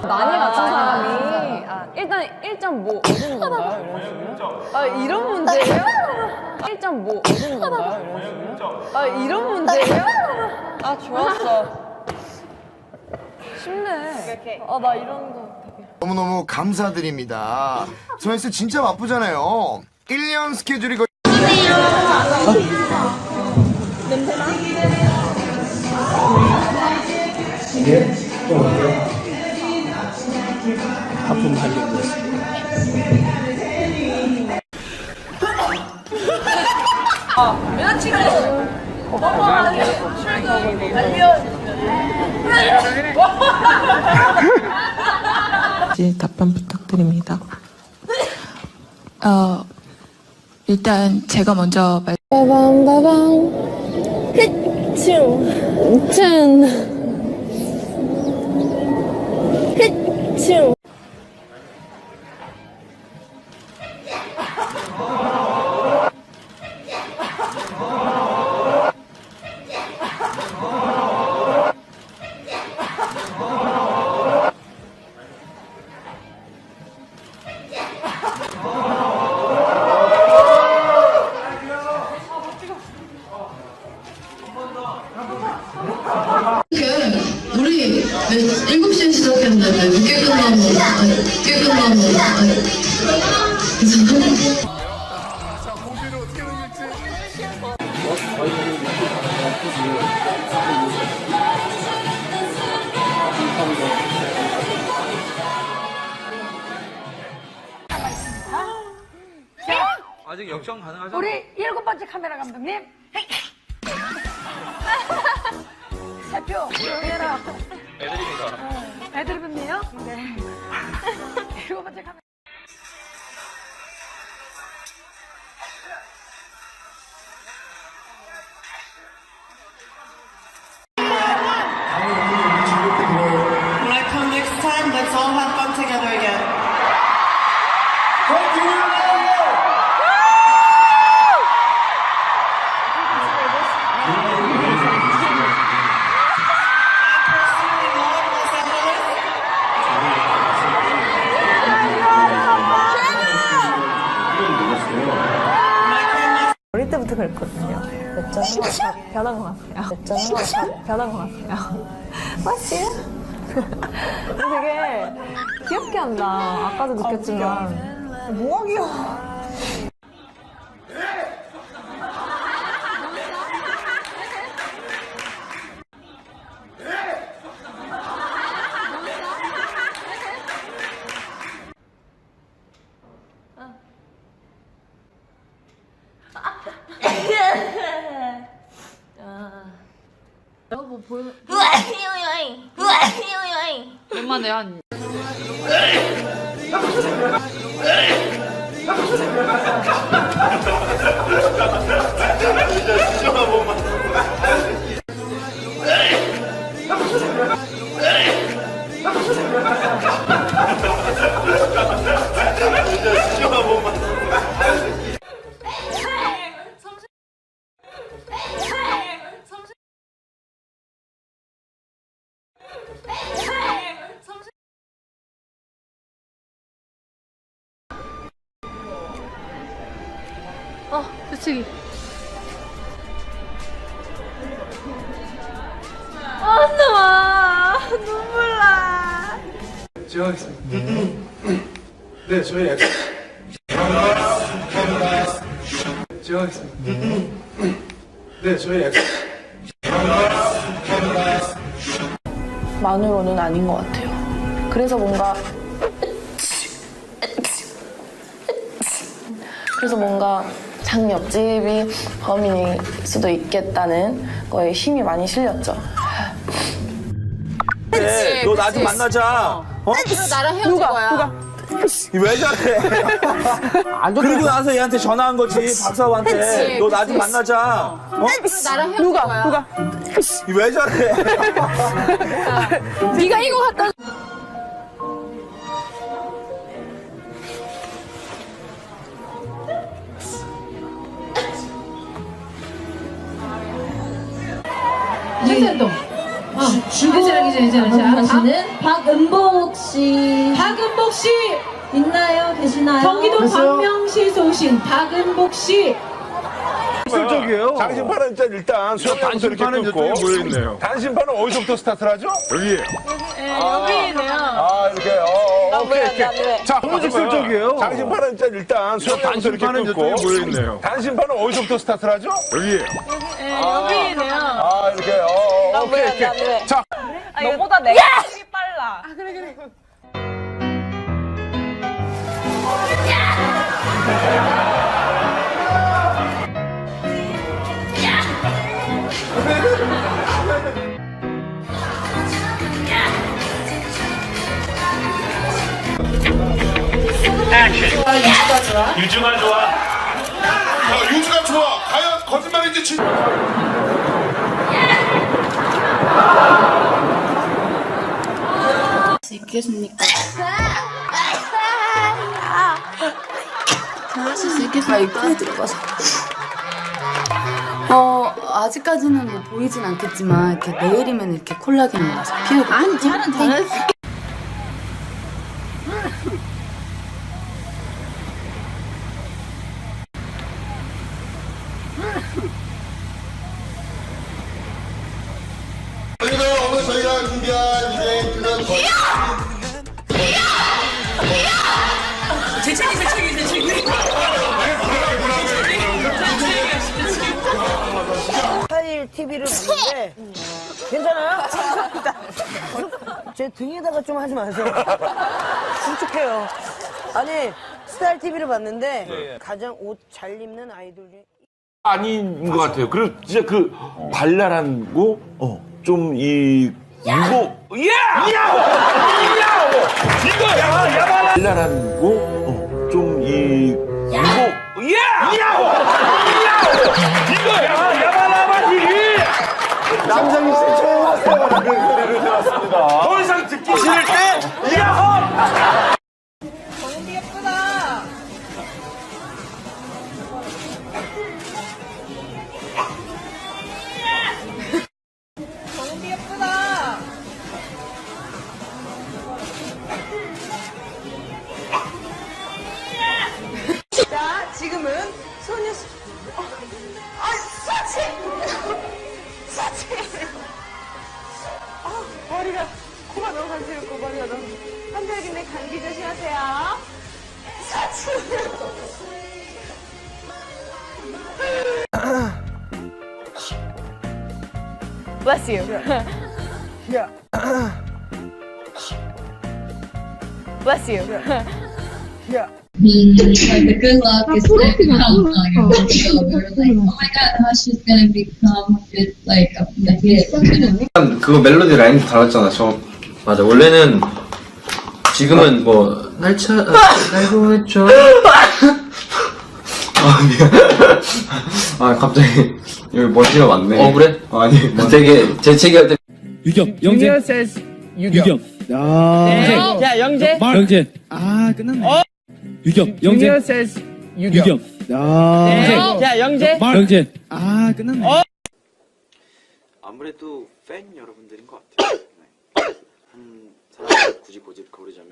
많이 맞춘 사람이 일단 1.5 얻은 건가요? 이런 식으로? 이런 문제예요? 1.5 얻은 건가요? 이런 식으로? 이런 문제예요? 좋았어. 쉽네. 나 이런 거 되게. 너무너무 감사드립니다. 저희스 진짜 바쁘잖아요. 1년 스케줄이 거의 냄새나? 하품 하려고 답변 부탁드립니다. 일단 제가 먼저 빠밤빠밤 짠 짠 우리 7시에 시작했는데 왜 늦게 끝나면 아직 역전 가능하죠? 우리 7번째 카메라 감독님. 대표 해라. 애드립이다. 애드립이네요. 네. 7번째 카메라. When I come next time, let's all have fun together again. 어릴 때부터 그랬거든요. 몇 점은 다 변한 것 같아요. 몇 점은 다 변한 것 같아요. 맞지? 되게 귀엽게 한다. 아까도 느꼈지만. 뭐가 귀여워. 뭐 보여? 얼마나 한 솔직히 나와. 눈물 나. 제가 하겠습니다. 네, 저희 액션. 제가 하겠습니다. 네, 저희 액션. 만으로는 아닌 것 같아요. 그래서 뭔가 장 옆집이 범인일 수도 있겠다는 거에 힘이 많이 실렸죠. 네, 너 나 좀 만나자. 나랑 헤어질 거야. 왜 저래? 그러고 나서 얘한테 전화한 거지, 박사부한테. 너 나 좀 만나자. 나랑 헤어질 거야. 왜 저래? 네가 이거 갖다 한산동. 괜찮아. 다시는 박은복 씨. 박은복 씨. 있나요? 계시나요? 경기도 광명시 소신 박은복 씨. 실적이에요. 장신판은 일단 수영장부터 이렇게 끊고 모여있네요. 단신판은 어디서부터 스타트를 하죠? 여기에요. 여기네요. 아 이렇게 오케이. 자, 직설적이에요. 장신판은 일단 수영장부터 이렇게 끊고 모여있네요. 단신판은 어디서부터 스타트를 하죠? 여기에요. 여기네요. 아 이렇게 오케이. 자, 너보다 내가 힘이 빨라. 유주가 좋아. 유주가 좋아. 과연 거짓말인지 진. 수 있겠습니까? 하실 수 있겠습니까? 이렇게 들어가서. 아직까지는 뭐 보이진 않겠지만 이렇게 내일이면 이렇게 콜라겐이 나서 피우고. 아니, 잘했어. 오늘 저희가 준비한 이제 그런 스타일 TV를 봤는데 괜찮아요? 제 등에다가 좀 하지 마세요. 끔찍해요. 아니 스타일 TV를 봤는데 가장 옷 잘 입는 아이돌 중에 아닌 것 같아요. 그리고 진짜 그 발랄한 거, 좀 이 이거 발랄한 거, 좀 이 남성이 조용하세요라는 소리를 들었습니다. 더 이상 듣기 싫을 때 야호! 정은비 예쁘다. 정은비 예쁘다. 자, 지금은 소녀시. 머리가 코가 너무 간지럽고 머리가 너무 한달근데 감기 조심하세요. Bless you. 야. Bless you. 야. The good luck is like comes on your video. We were like, oh my god, how she's gonna become like a hit. 그거 멜로디 라인도 달랐잖아. 맞아. 원래는 지금은 뭐 날차 날고 했죠. 미안. 갑자기 여기 먼지가 많네. 그래? 아니 되게 재채기 할 때. 유경, 영재. 유경. 야 영재. 영재. 끝났네. 유경, 영재. 유경. 야 영재. 영재. 끝났네. 아무래도 팬 여러분들인 것 같아요. 한 사람을 굳이 고르자면